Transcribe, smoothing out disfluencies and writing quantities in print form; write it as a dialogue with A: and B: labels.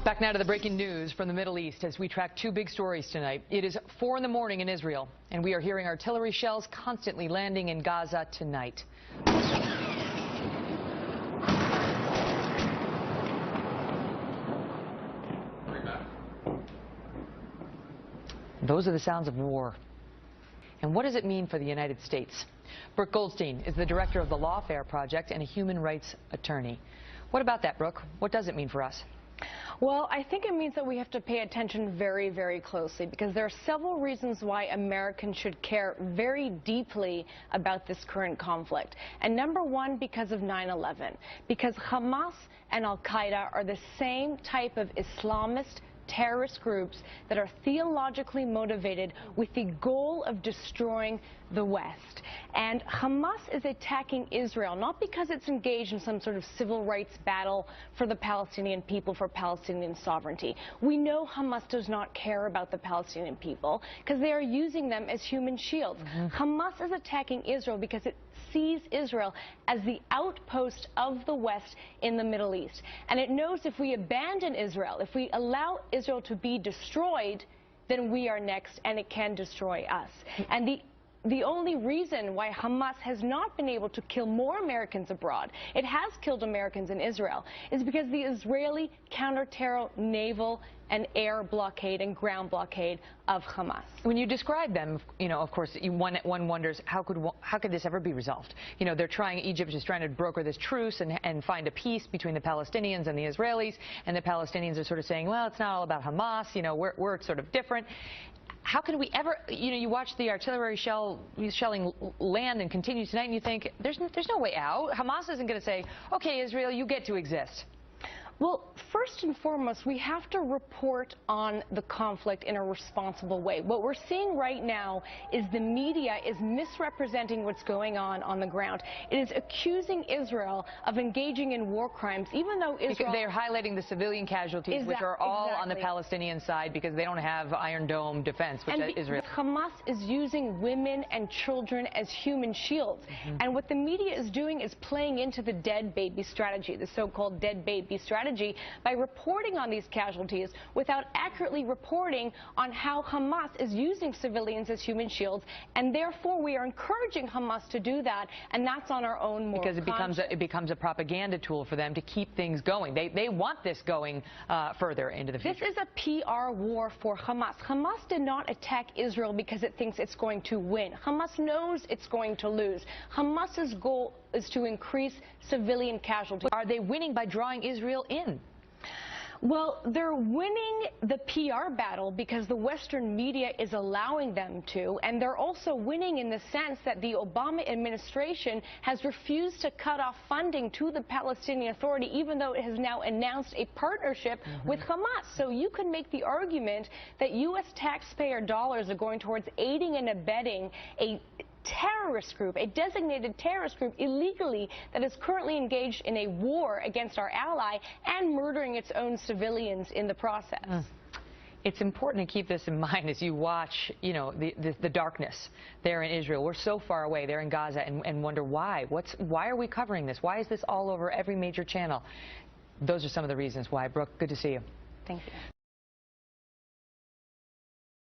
A: Back now to the breaking news from the Middle East as we track two big stories tonight. It is 4 in the morning in Israel, and we are hearing artillery shells constantly landing in Gaza tonight. Those are the sounds of war. And what does it mean for the United States? Brooke Goldstein is the director of the Lawfare Project and a human rights attorney. What about that, Brooke? What does it mean for us?
B: Well, I think it means that we have to pay attention very, very closely because there are several reasons why Americans should care very deeply about this current conflict. And number one, because of 9/11, because Hamas and Al-Qaeda are the same type of Islamist terrorist groups that are theologically motivated with the goal of destroying the West. And Hamas is attacking Israel, not because it's engaged in some sort of civil rights battle for the Palestinian people, for Palestinian sovereignty. We know Hamas does not care about the Palestinian people because they are using them as human shields. Hamas is attacking Israel because it sees Israel as the outpost of the West in the Middle East. And it knows if we abandon Israel, if we allow Israel to be destroyed, then we are next and it can destroy us. And the only reason why Hamas has not been able to kill more Americans abroad, it has killed Americans in Israel, is because the Israeli counter-terror naval and air blockade and ground blockade of Hamas.
A: When you describe them, of course, one wonders how could this ever be resolved? Egypt is trying to broker this truce and find a peace between the Palestinians and the Israelis, and the Palestinians are sort of saying, well, it's not all about Hamas, we're sort of different. How can we ever, you watch the artillery shelling land and continue tonight, and you think, there's no way out. Hamas isn't going to say, okay, Israel, you get to exist.
B: Well, first and foremost, we have to report on the conflict in a responsible way. What we're seeing right now is the media is misrepresenting what's going on the ground. It is accusing Israel of engaging in war crimes, even though Israel...
A: They're highlighting the civilian casualties, which are all on the Palestinian side because they don't have Iron Dome defense, which Israel...
B: Hamas is using women and children as human shields. And what the media is doing is playing into the dead baby strategy, the so-called dead baby strategy, by reporting on these casualties without accurately reporting on how Hamas is using civilians as human shields, and therefore we are encouraging Hamas to do that, and that's on our own moral conscience.
A: Because it becomes a propaganda tool for them to keep things going. They want this going further into the future.
B: This is a PR war for Hamas. Hamas did not attack Israel because it thinks it's going to win. Hamas knows it's going to lose. Hamas's goal is to increase civilian casualties.
A: Are they winning by drawing Israel in?
B: Well, they're winning the PR battle because the Western media is allowing them to, and they're also winning in the sense that the Obama administration has refused to cut off funding to the Palestinian Authority, even though it has now announced a partnership with Hamas. So you could make the argument that U.S. taxpayer dollars are going towards aiding and abetting a terrorist group, a designated terrorist group illegally that is currently engaged in a war against our ally and murdering its own civilians in the process.
A: It's important to keep this in mind as you watch, the darkness there in Israel. We're so far away there in Gaza and wonder why. Why are we covering this? Why is this all over every major channel? Those are some of the reasons why. Brooke, good to see you.
B: Thank you.